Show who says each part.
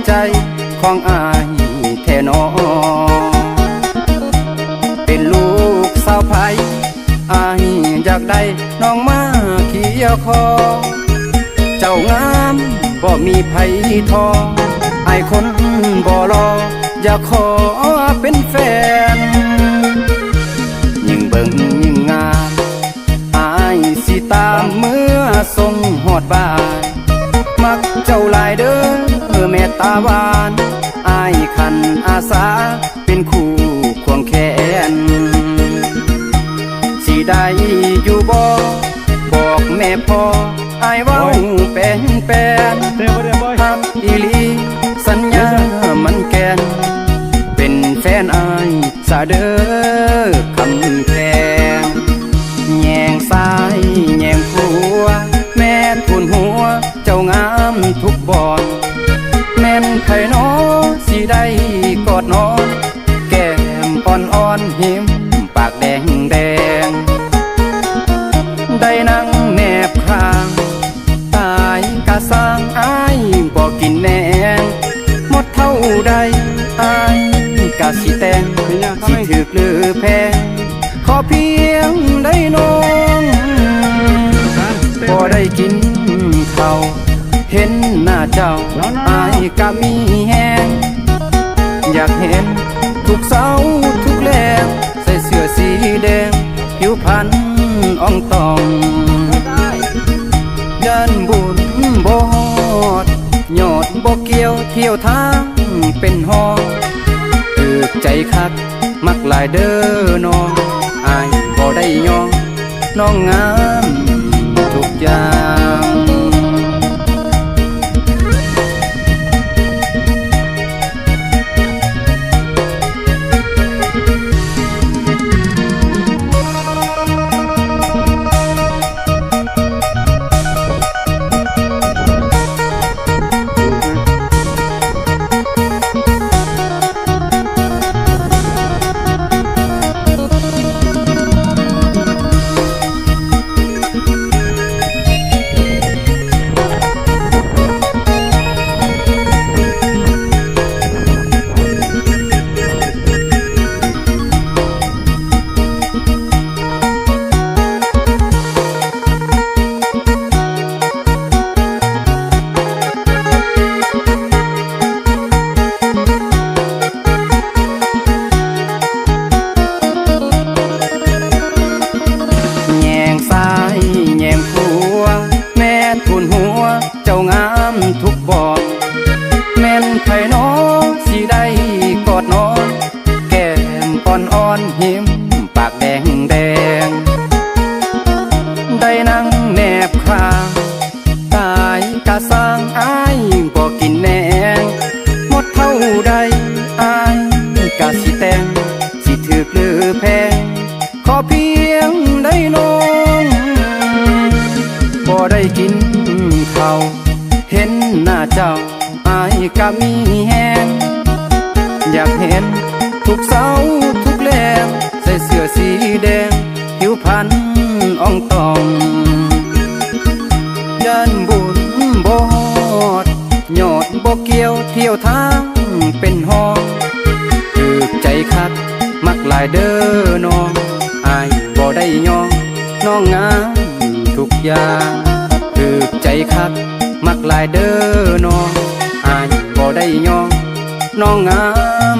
Speaker 1: ใจของอายแท้นอเป็นลูกสาวไผอายอยากได้น้องมาเคียคอเจ้างามบ่มีไผทอไอคนบ่รออยากขอเป็นแฟนยิ่งเบิ่งยิ่งงามอายสิตามเมื่อส่งฮอดบ้านมักเจ้าหลายเด้อแม่ตาหวานอายขันอาสาเป็นคู่ควงแขนสิได้อยู่บ่บอกแม่พ่ออายเว้าเป็นฮักอีหลีสัญญามันแกนเป็นแฟนอายสาเด้อคำแพงแยงซ้ายแยงขวาแม่ทุนหัวเจ้างามทุกบอนแม่นไผน้อสิได้กอดนอนแก้มอ่อนๆหิมปากแดงแดงได้นั่งแนบข้างตายกะสร้างอายบ่กินแหนงหมดเท่าใดอายกะสิแต่งสิถึกหรือแพงขอเพียงได้น้องบ่ได้กินข้าวเห็นหน้าเจ้าอายกะมีแหงอยากเห็นทุกเสาทุกแลงใส่เสื้อสีแดงผิวพรรณอ่องตองยันบุญบ่ฮอดยอดบ่เกี่ยวเที่ยวทางเป็นหอตึกใจคักมักหลายเด้อน้องอายบ่ได้ยองน้องงามทุกอย่างทุกบอกแม่นไผน้อสิได้กอดนอนแก้มอ่อนๆหิมปากแดงแดงได้นั่งแนบข้างตายกะสร้างอายบ่กินแหนงหมดเท่าใดอายกะสิแต่งสิถึกหรือแพงขอเพียงได้น้องบ่ได้กินข้าวเห็นหน้าเจ้าอายกะมีแหงอยากเห็นทุกเสาทุกแลงใส่เสื้อสีแดงผิวพรรณอ่องตองยันบุญบ่ฮอดยอดบ่เกี่ยวเที่ยวทางเป็นหอตึกใจคักมักหลายเด้อน้องอายบ่ได้ยองน้องงามทุกอย่างตึกใจคักมักหลายเด้อน้องอายบ่ได้ยองน้องงาม